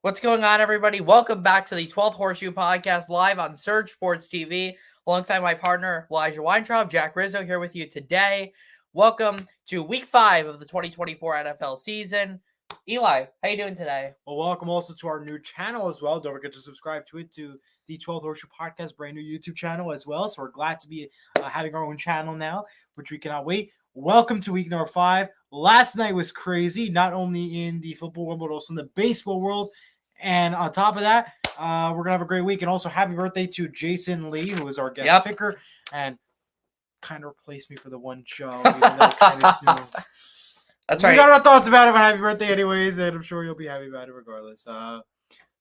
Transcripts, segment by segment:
What's going on, everybody? Welcome back to the 12th Horseshoe podcast live on Surge Sports TV alongside my partner, Elijah Weintraub. Jack Rizzo here with you today. Welcome to week 5 of the 2024 NFL season. Eli, how you doing today? Well, welcome also to our new channel as well. Don't forget to subscribe to the 12th Horseshoe Podcast, brand new YouTube channel as well. So we're glad to be having our own channel now, which we cannot wait. Welcome to week number 5. Last night was crazy, not only in the football world, but also in the baseball world. And on top of that, we're going to have a great week. And also happy birthday to Jason Lee, who is our guest picker and kind of replaced me for the one show. That's right. We got our thoughts about it, but happy birthday anyways, and I'm sure you'll be happy about it regardless.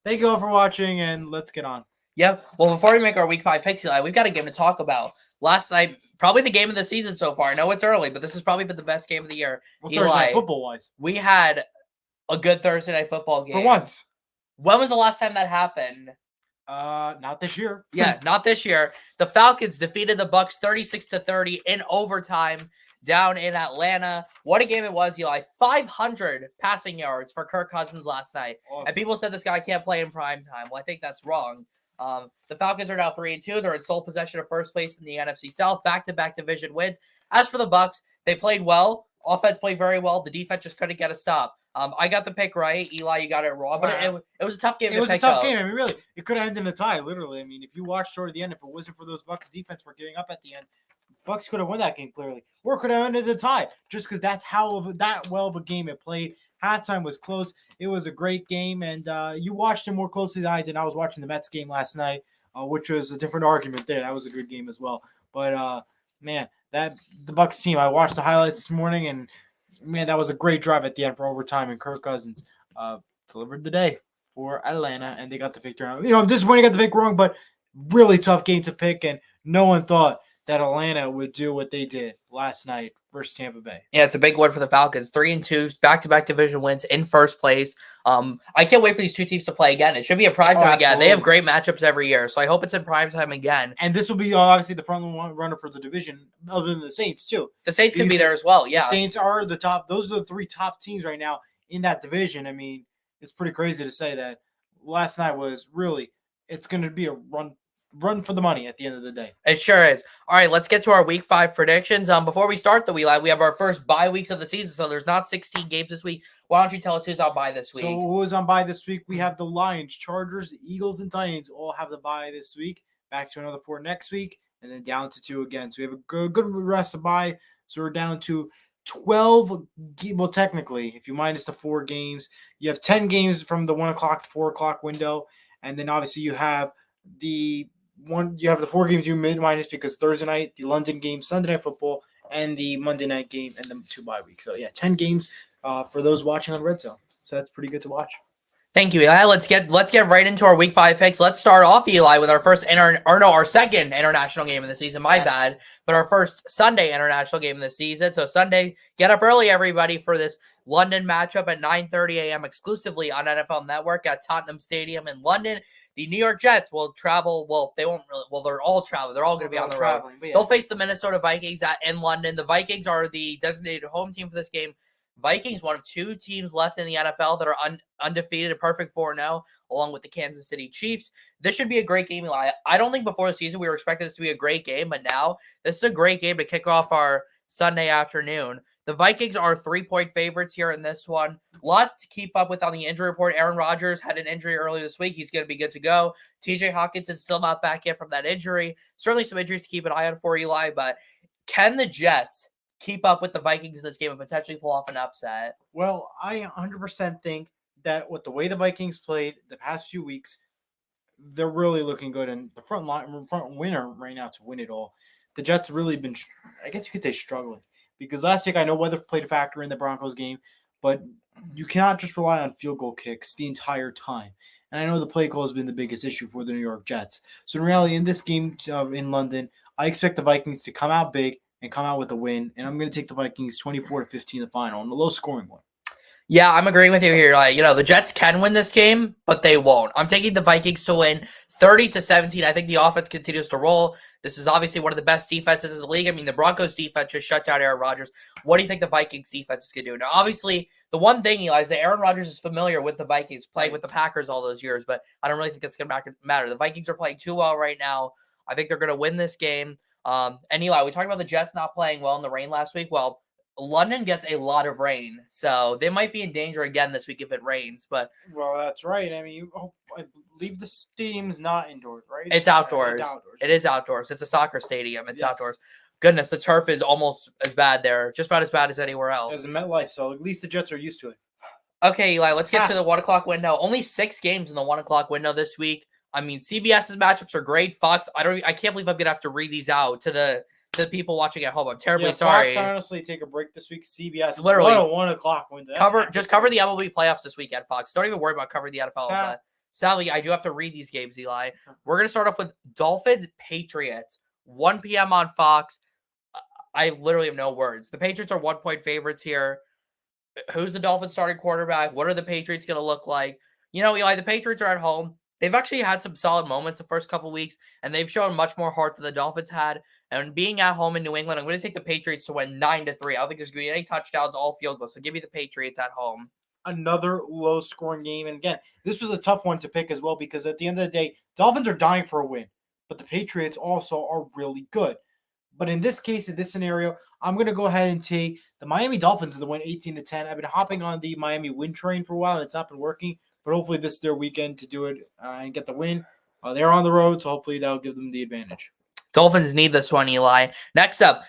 Thank you all for watching, and let's get on. Yep. Well, before we make our week 5 picks, Eli, we've got a game to talk about. Last night, probably the game of the season so far. I know it's early, but this has probably been the best game of the year. Well, Eli, Thursday football-wise. We had a good Thursday night football game. For once. When was the last time that happened? Not this year. Yeah, not this year. The Falcons defeated the Bucs 36-30 in overtime down in Atlanta. What a game it was, Eli. 500 passing yards for Kirk Cousins last night. Awesome. And people said this guy can't play in prime time. Well, I think that's wrong. The Falcons are now 3-2. They're in sole possession of first place in the NFC South. Back-to-back division wins. As for the Bucs, they played well. Offense played very well. The defense just couldn't get a stop. I got the pick right. Eli, you got it wrong. But it was a tough game to pick. It was a tough game. I mean, really, it could have ended in a tie, literally. I mean, if you watched toward the end, if it wasn't for those Bucs defense for giving up at the end, Bucs could have won that game clearly. Or it could have ended in a tie, just because that's that well of a game it played. Halftime was close. It was a great game, and you watched it more closely than I did. I was watching the Mets game last night, which was a different argument there. That was a good game as well. But, man, the Bucs team, I watched the highlights this morning, and man, that was a great drive at the end for overtime, and Kirk Cousins delivered the day for Atlanta, and they got the victory. I'm disappointed they got the pick wrong, but really tough game to pick, and no one thought that Atlanta would do what they did last night versus Tampa Bay. Yeah, it's a big win for the Falcons. 3-2, back-to-back division wins in first place. I can't wait for these two teams to play again. It should be a primetime again. They have great matchups every year, so I hope it's in primetime again. And this will be obviously the front runner for the division, other than the Saints too. The Saints can be there as well. Yeah, the Saints are the top. Those are the 3 top teams right now in that division. I mean, it's pretty crazy to say that last night was really. It's going to be a run for the money at the end of the day. It sure is. All right, let's get to our week 5 predictions. Before we start we have our first bye weeks of the season, so there's not 16 games this week. Why don't you tell us who's on bye this week? So who is on bye this week? We have the Lions, Chargers, Eagles, and Titans all have the bye this week. Back to another 4 next week, and then down to 2 again. So we have a good rest of bye. So we're down to 12. Well, technically, if you minus the 4 games, you have 10 games from the 1 o'clock to 4 o'clock window, and then obviously you have the 4 games you minus because Thursday night, the London game, Sunday Night Football, and the Monday night game, and the 2 bye weeks. So yeah, 10 games for those watching on Red Zone. So that's pretty good to watch. Thank you, Eli. Let's get right into our week 5 picks. Let's start off, Eli, with our our second international game of the season. My bad, but our first Sunday international game of the season. So Sunday, get up early, everybody, for this London matchup at 9:30 a.m. exclusively on NFL Network at Tottenham Stadium in London. The New York Jets will travel. Well, they won't really. Well, they're all traveling. They're all going to be on the road. Yeah. They'll face the Minnesota Vikings in London. The Vikings are the designated home team for this game. Vikings, one of 2 teams left in the NFL that are undefeated, a perfect 4-0, along with the Kansas City Chiefs. This should be a great game, Eli. I don't think before the season we were expecting this to be a great game, but now this is a great game to kick off our Sunday afternoon. The Vikings are 3-point favorites here in this one. A lot to keep up with on the injury report. Aaron Rodgers had an injury earlier this week. He's going to be good to go. TJ Hawkinson's still not back yet from that injury. Certainly some injuries to keep an eye on for Eli, but can the Jets keep up with the Vikings in this game and potentially pull off an upset? Well, I 100% think that with the way the Vikings played the past few weeks, they're really looking good. And the front winner right now to win it all. The Jets really been, I guess you could say, struggling. Because last week, I know weather played a factor in the Broncos game, but you cannot just rely on field goal kicks the entire time. And I know the play call has been the biggest issue for the New York Jets. So in reality, in this game in London, I expect the Vikings to come out big and come out with a win. And I'm going to take the Vikings 24-15 the final, and a low-scoring one. Yeah, I'm agreeing with you here. The Jets can win this game, but they won't. I'm taking the Vikings to win 30-17. I think the offense continues to roll. This is obviously one of the best defenses in the league. I mean, the Broncos defense just shut down Aaron Rodgers. What do you think the Vikings defense is going to do? Now, obviously, the one thing, Eli, is that Aaron Rodgers is familiar with the Vikings, playing with the Packers all those years, but I don't really think that's going to matter. The Vikings are playing too well right now. I think they're going to win this game. And Eli, we talked about the Jets not playing well in the rain last week. Well, London gets a lot of rain, so they might be in danger again this week if it rains. But well, that's right. I mean, I believe the stadium's not indoors, right? It's outdoors. It is outdoors. It's a soccer stadium. It's outdoors. Goodness, the turf is almost as bad there, just about as bad as anywhere else. As a MetLife, so at least the Jets are used to it. Okay, Eli, let's get to the 1 o'clock window. Only 6 games in the 1 o'clock window this week. I mean, CBS's matchups are great. Fox, I can't believe I'm gonna have to read these out to the people watching at home. I'm terribly sorry. Fox honestly take a break this week. CBS literally what a 1 o'clock window. Cover the MLB playoffs this weekend, Fox. Don't even worry about covering the NFL. But sadly, I do have to read these games, Eli. We're gonna start off with Dolphins Patriots, 1 p.m. on Fox. I literally have no words. The Patriots are 1-point favorites here. Who's the Dolphins starting quarterback? What are the Patriots gonna look like? You know, Eli, the Patriots are at home. They've actually had some solid moments the first couple weeks, and they've shown much more heart than the Dolphins had. And being at home in New England, I'm going to take the Patriots to win 9-3. I don't think there's going to be any touchdowns, all field goals. So give me the Patriots at home. Another low-scoring game. And again, this was a tough one to pick as well because at the end of the day, Dolphins are dying for a win, but the Patriots also are really good. But in this case, in this scenario, I'm going to go ahead and take the Miami Dolphins to win 18-10. I've been hopping on the Miami win train for a while, and it's not been working. But hopefully this is their weekend to do it and get the win. They're on the road, so hopefully that'll give them the advantage. Dolphins need this one, Eli. Next up,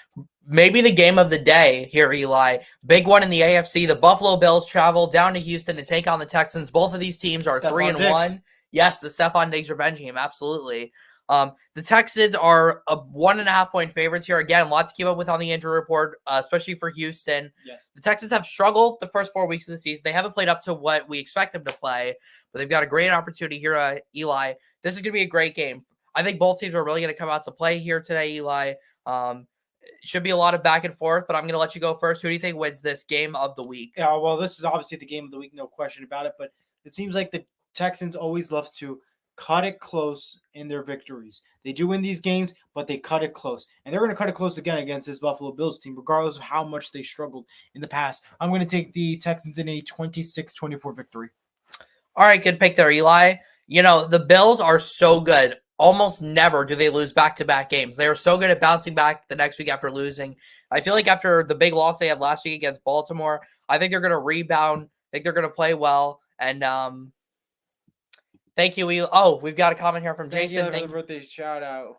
maybe the game of the day here, Eli. Big one in the AFC. The Buffalo Bills travel down to Houston to take on the Texans. Both of these teams are 3-1. Yes, the Stephon Diggs revenge game, absolutely. The Texans are a 1.5-point favorites here. Again, lots to keep up with on the injury report, especially for Houston. Yes. The Texans have struggled the first 4 weeks of the season. They haven't played up to what we expect them to play, but they've got a great opportunity here, Eli. This is going to be a great game. I think both teams are really going to come out to play here today, Eli. Should be a lot of back and forth, but I'm going to let you go first. Who do you think wins this game of the week? Yeah, well, this is obviously the game of the week, no question about it, but it seems like the Texans always love to cut it close in their victories. They do win these games, but they cut it close. And they're going to cut it close again against this Buffalo Bills team, regardless of how much they struggled in the past. I'm going to take the Texans in a 26-24 victory. All right, good pick there, Eli. You know, the Bills are so good. Almost never do they lose back-to-back games. They are so good at bouncing back the next week after losing. I feel like after the big loss they had last week against Baltimore, I think they're going to rebound. I think they're going to play well. And thank you, Eli. Oh, we've got a comment here from Jason. Thank you for the birthday shout-out.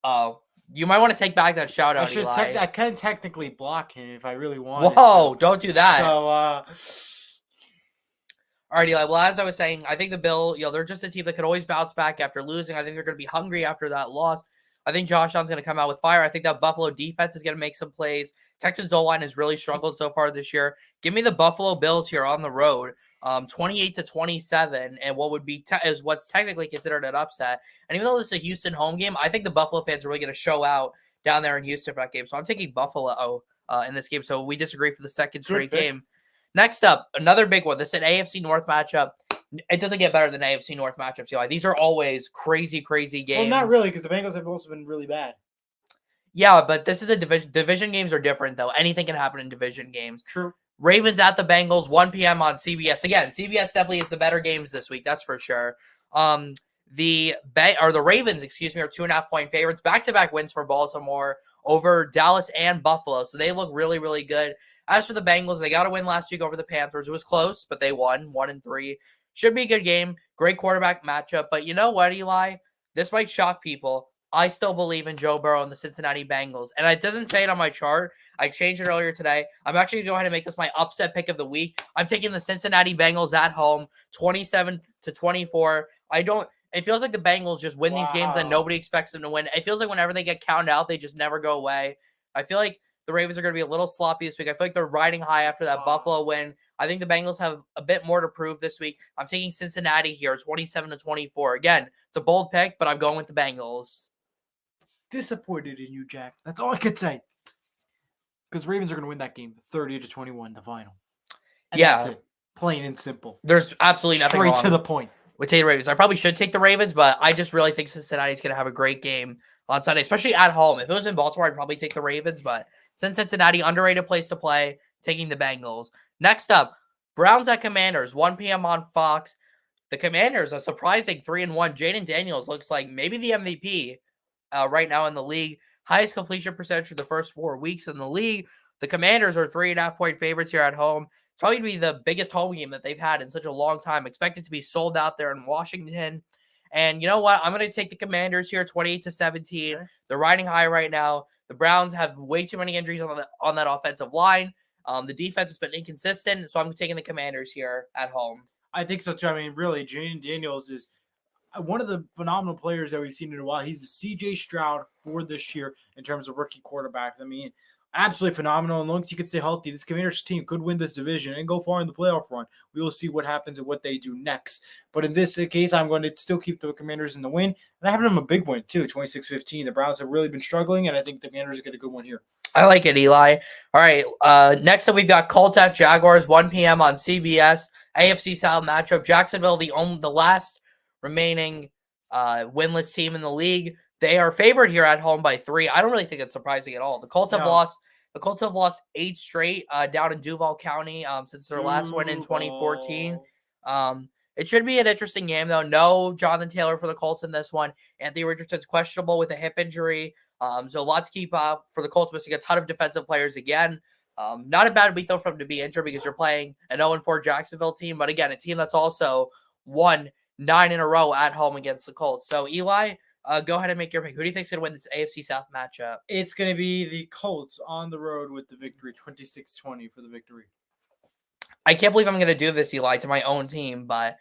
Oh, you might want to take back that shout-out, Eli. I can technically block him if I really want. Whoa, don't do that. So, all right, Eli. Well, as I was saying, I think the Bill, they're just a team that could always bounce back after losing. I think they're going to be hungry after that loss. I think Josh Allen's going to come out with fire. I think that Buffalo defense is going to make some plays. Texans O-line has really struggled so far this year. Give me the Buffalo Bills here on the road, 28-27, and what would be is what's technically considered an upset. And even though this is a Houston home game, I think the Buffalo fans are really going to show out down there in Houston for that game. So I'm taking Buffalo in this game. So we disagree for the second straight game. Next up, another big one. This is an AFC North matchup. It doesn't get better than AFC North matchups, Eli. These are always crazy, crazy games. Well, not really, because the Bengals have also been really bad. Yeah, but this is a division. Division games are different, though. Anything can happen in division games. True. Ravens at the Bengals, 1 p.m. on CBS. Again, CBS definitely is the better games this week. That's for sure. The Ravens, are 2.5-point favorites. Back-to-back wins for Baltimore over Dallas and Buffalo. So they look really, really good. As for the Bengals, they got a win last week over the Panthers. It was close, but they won 1-3. Should be a good game. Great quarterback matchup. But you know what, Eli? This might shock people. I still believe in Joe Burrow and the Cincinnati Bengals. And it doesn't say it on my chart. I changed it earlier today. I'm actually going to go ahead and make this my upset pick of the week. I'm taking the Cincinnati Bengals at home, 27-24. It feels like the Bengals just win these games and nobody expects them to win. It feels like whenever they get counted out, they just never go away. I feel like the Ravens are going to be a little sloppy this week. I feel like they're riding high after that Buffalo win. I think the Bengals have a bit more to prove this week. I'm taking Cincinnati here, 27-24. Again, it's a bold pick, but I'm going with the Bengals. Disappointed in you, Jack. That's all I could say. Because Ravens are going to win that game, 30-21, the final. And that's it. Plain and simple. There's absolutely nothing wrong. Straight to the point. We take the Ravens. I probably should take the Ravens, but I just really think Cincinnati's going to have a great game on Sunday, especially at home. If it was in Baltimore, I'd probably take the Ravens, but since Cincinnati, underrated place to play, taking the Bengals. Next up, Browns at Commanders, 1 p.m. on Fox. The Commanders, a surprising 3-1. Jaden Daniels looks like maybe the MVP right now in the league. Highest completion percentage for the first 4 weeks in the league. The Commanders are 3.5-point favorites here at home. It's probably going to be the biggest home game that they've had in such a long time. Expected to be sold out there in Washington. And you know what? I'm going to take the Commanders here, 28-17. Okay. They're riding high right now. The Browns have way too many injuries on that offensive line. The defense has been inconsistent, so I'm taking the Commanders here at home. I think so too. I mean, really, Jaden Daniels is one of the phenomenal players that we've seen in a while. He's the C.J. Stroud for this year in terms of rookie quarterbacks. I mean, absolutely phenomenal. And as long as he can stay healthy, this Commanders team could win this division and go far in the playoff run. We will see what happens and what they do next. But in this case, I'm going to still keep the Commanders in the win. And I have them a big win, too, 26-15. The Browns have really been struggling, and I think the Commanders get a good one here. I like it, Eli. All right. Next up, we've got Colts at Jaguars, 1 p.m. on CBS. AFC South matchup. Jacksonville, the last remaining winless team in the league. They are favored here at home by 3. I don't really think it's surprising at all. The Colts have lost 8 straight down in Duval County since their last win in 2014. It should be an interesting game, though. No Jonathan Taylor for the Colts in this one. Anthony Richardson's questionable with a hip injury. So a lot to keep up for the Colts, missing a ton of defensive players again. Not a bad week, though, for him to be injured because you're playing an 0-4 Jacksonville team. But again, a team that's also won 9 in a row at home against the Colts. So, Eli, go ahead and make your pick. Who do you think is going to win this AFC South matchup? It's going to be the Colts on the road with the victory, 26-20 for the victory. I can't believe I'm going to do this, Eli, to my own team, but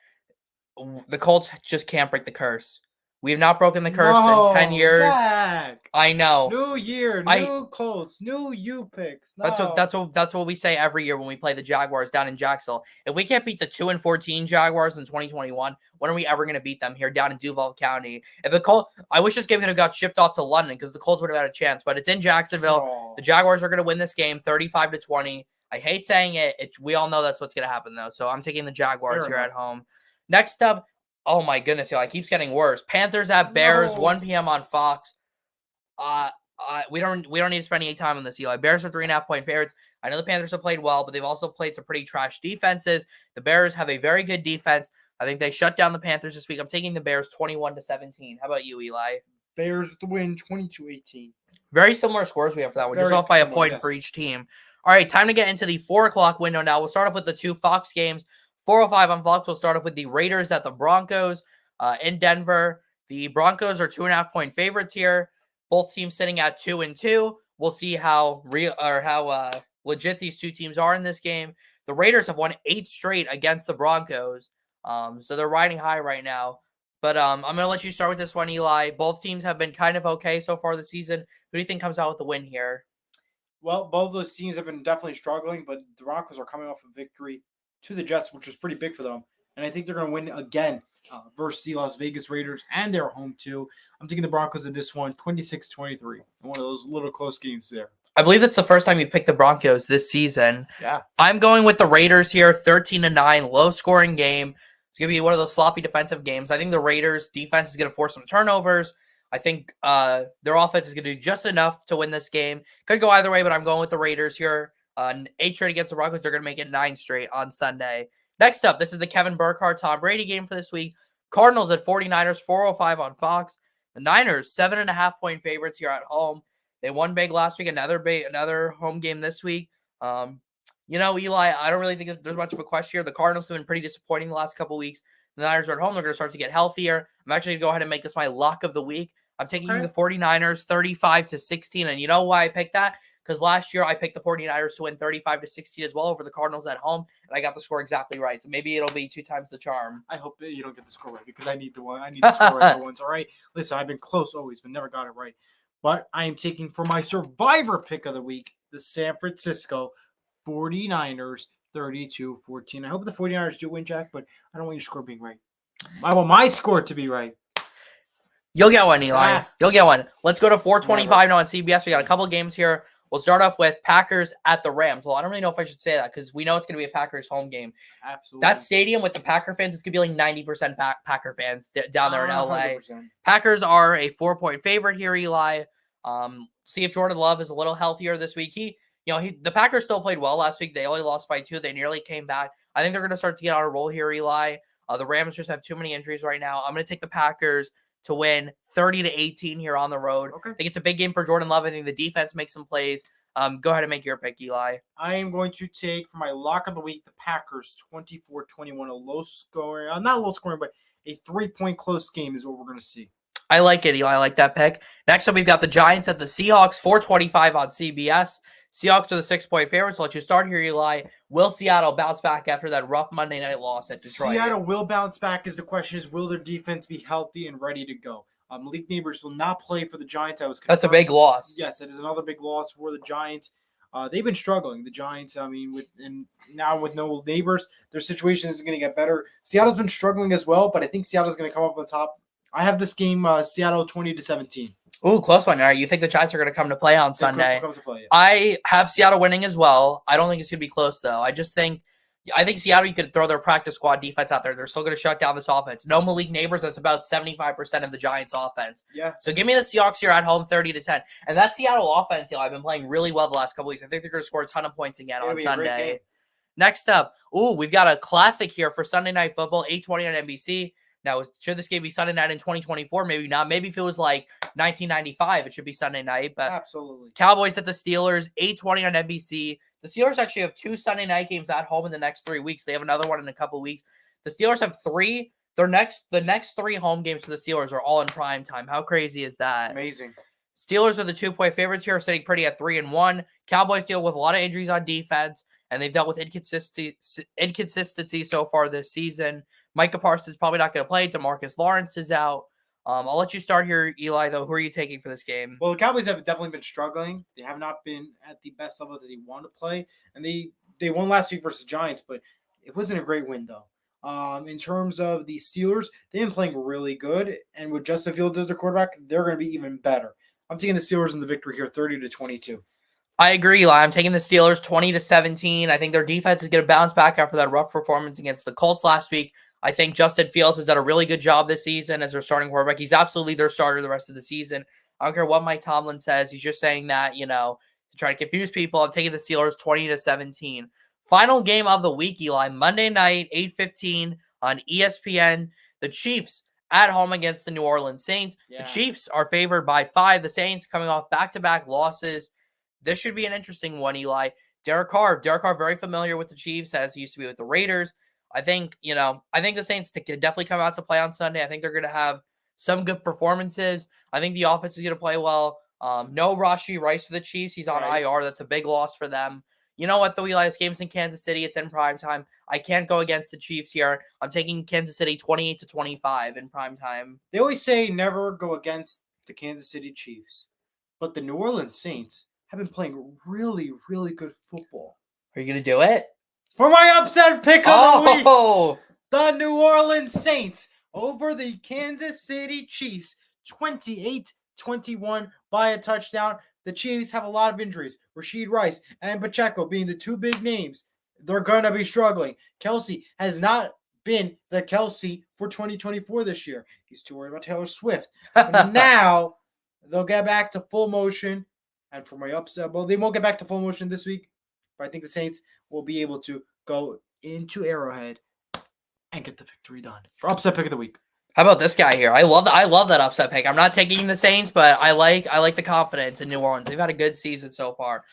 the Colts just can't break the curse. We have not broken the curse in 10 years. Jack. I know. New year, new Colts, new you picks. No. That's what we say every year when we play the Jaguars down in Jacksonville. If we can't beat the 2-14 Jaguars in 2021, when are we ever going to beat them here down in Duval County? If the Colts, I wish this game could have got shipped off to London because the Colts would have had a chance, but it's in Jacksonville. Oh. The Jaguars are going to win this game 35-20. I hate saying it. We all know that's what's going to happen though. So I'm taking the Jaguars here at home. Next up, oh my goodness, it keeps getting worse. Panthers at Bears, 1 p.m. on Fox. We don't need to spend any time on this, Eli. Bears are 3.5-point favorites. I know the Panthers have played well, but they've also played some pretty trash defenses. The Bears have a very good defense. I think they shut down the Panthers this week. I'm taking the Bears 21-17. How about you, Eli? Bears with the win, 22-18. Very similar scores we have for that one, just off by a point for each team. All right, time to get into the 4 o'clock window now. We'll start off with the 2 Fox games. 4:05 on Fox. We'll start off with the Raiders at the Broncos in Denver. The Broncos are 2.5-point favorites here. Both teams sitting at 2-2. We'll see how legit these two teams are in this game. The Raiders have won 8 straight against the Broncos, so they're riding high right now. But I'm going to let you start with this one, Eli. Both teams have been kind of okay so far this season. Who do you think comes out with the win here? Well, both those teams have been definitely struggling, but the Broncos are coming off a victory to the Jets, which was pretty big for them. And I think they're going to win again versus the Las Vegas Raiders, and they're home too. I'm taking the Broncos in this one, 26-23. One of those little close games there. I believe that's the first time you've picked the Broncos this season. Yeah. I'm going with the Raiders here, 13-9, low-scoring game. It's going to be one of those sloppy defensive games. I think the Raiders' defense is going to force some turnovers. I think their offense is going to do just enough to win this game. Could go either way, but I'm going with the Raiders here. 8 straight against the Broncos. They're going to make it 9 straight on Sunday. Next up, this is the Kevin Burkhardt, Tom Brady game for this week. Cardinals at 49ers, 4:05 on Fox. The Niners, 7.5-point favorites here at home. They won big last week. Another home game this week. Eli, I don't really think there's much of a question here. The Cardinals have been pretty disappointing the last couple weeks. The Niners are at home. They're going to start to get healthier. I'm actually going to go ahead and make this my lock of the week. I'm taking the 49ers 35-16. And you know why I picked that? Because last year I picked the 49ers to win 35-16 as well over the Cardinals at home, and I got the score exactly right. So maybe it'll be 2 times the charm. I hope that you don't get the score right because I need the one. I need the score right for once. All right. Listen, I've been close always, but never got it right. But I am taking for my survivor pick of the week the San Francisco 49ers 32-14. I hope the 49ers do win, Jack, but I don't want your score being right. I want my score to be right. You'll get one, Eli. You'll get one. Let's go to 4:25 now on CBS. We got a couple games here. We'll start off with Packers at the Rams. Well, I don't really know if I should say that because we know it's going to be a Packers home game. Absolutely. That stadium with the Packer fans, it's going to be like 90% Packer fans down there in LA. 100%. Packers are a 4-point favorite here, Eli. See if Jordan Love is a little healthier this week. The Packers still played well last week. They only lost by 2. They nearly came back. I think they're going to start to get on a roll here, Eli. The Rams just have too many injuries right now. I'm going to take the Packers to win 30-18 here on the road. Okay. I think it's a big game for Jordan Love. I think the defense makes some plays. Go ahead and make your pick, Eli. I am going to take for my lock of the week the Packers 24-21, a low scoring, not low scoring, but a 3-point close game is what we're going to see. I like it, Eli. I like that pick. Next up, we've got the Giants at the Seahawks, 4:25 on CBS. Seahawks are the 6-point favorites. Let you start here, Eli. Will Seattle bounce back after that rough Monday night loss at Detroit? Seattle will bounce back. Is the question is, will their defense be healthy and ready to go? Malik Neighbors will not play for the Giants. That's a big loss. Yes, it is another big loss for the Giants. They've been struggling. The Giants, now with no Neighbors, their situation is going to get better. Seattle's been struggling as well, but I think Seattle's going to come up on top. I have this game, Seattle 20-17. Ooh, close one. All right, you think the Giants are going to come to play on Sunday? Come to play, yeah. I have Seattle winning as well. I don't think it's going to be close, though. I think Seattle, you could throw their practice squad defense out there. They're still going to shut down this offense. No Malik Neighbors. That's about 75% of the Giants' offense. Yeah. So give me the Seahawks here at home, 30-10. And that Seattle offense, I've been playing really well the last couple weeks. I think they're going to score a ton of points again on Sunday. Next up, we've got a classic here for Sunday Night Football, 8:20 on NBC. Now, should this game be Sunday night in 2024? Maybe not. Maybe if it was like 1995, it should be Sunday night. But absolutely. Cowboys at the Steelers, 8:20 on NBC. The Steelers actually have 2 Sunday night games at home in the next 3 weeks. They have another one in a couple weeks. The Steelers have 3. The next 3 home games for the Steelers are all in prime time. How crazy is that? Amazing. Steelers are the 2-point favorites here, sitting pretty at 3-1. Cowboys deal with a lot of injuries on defense, and they've dealt with inconsistency so far this season. Micah Parsons is probably not going to play. DeMarcus Lawrence is out. I'll let you start here, Eli, though. Who are you taking for this game? Well, the Cowboys have definitely been struggling. They have not been at the best level that they want to play. And they won last week versus Giants, but it wasn't a great win, though. In terms of the Steelers, they've been playing really good. And with Justin Fields as their quarterback, they're going to be even better. I'm taking the Steelers in the victory here, 30-22. I agree, Eli. I'm taking the Steelers 20-17. I think their defense is going to bounce back after that rough performance against the Colts last week. I think Justin Fields has done a really good job this season as their starting quarterback. He's absolutely their starter the rest of the season. I don't care what Mike Tomlin says. He's just saying that, to try to confuse people. I'm taking the Steelers 20-17. Final game of the week, Eli. Monday night, 8:15 on ESPN. The Chiefs at home against the New Orleans Saints. Yeah. The Chiefs are favored by 5. The Saints coming off back-to-back losses. This should be an interesting one, Eli. Derek Carr, very familiar with the Chiefs as he used to be with the Raiders. I think the Saints could definitely come out to play on Sunday. I think they're going to have some good performances. I think the offense is going to play well. No Rashee Rice for the Chiefs. He's on IR. That's a big loss for them. You know what, though, Eli? This game's in Kansas City. It's in primetime. I can't go against the Chiefs here. I'm taking Kansas City 28-25 in primetime. They always say never go against the Kansas City Chiefs. But the New Orleans Saints have been playing really, really good football. Are you going to do it? For my upset pick of the week, the New Orleans Saints over the Kansas City Chiefs, 28-21 by a touchdown. The Chiefs have a lot of injuries. Rashee Rice and Pacheco being the 2 big names. They're going to be struggling. Kelsey has not been the Kelsey for 2024 this year. He's too worried about Taylor Swift. Now they'll get back to full motion. And for my upset, they won't get back to full motion this week. But I think the Saints will be able to go into Arrowhead and get the victory done. For upset pick of the week. How about this guy here? I love that upset pick. I'm not taking the Saints, but I like the confidence in New Orleans. They've had a good season so far.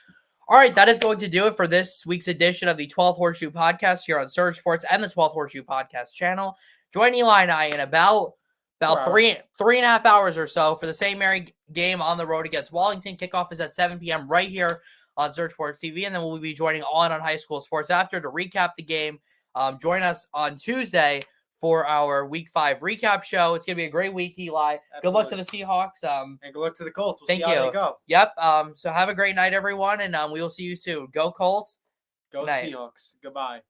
All right, that is going to do it for this week's edition of the 12th Horseshoe Podcast here on Surge Sports and the 12th Horseshoe Podcast channel. Join Eli and I in about 3.5 hours or so for the St. Mary game on the road against Wallington. Kickoff is at 7 p.m. right here on Surge Sports TV, and then we'll be joining All In on High School Sports after to recap the game. Join us on Tuesday for our Week 5 recap show. It's going to be a great week, Eli. Absolutely. Good luck to the Seahawks. And good luck to the Colts. We'll see how they go. Yep. So have a great night, everyone, and we will see you soon. Go Colts. Go Seahawks. Goodbye.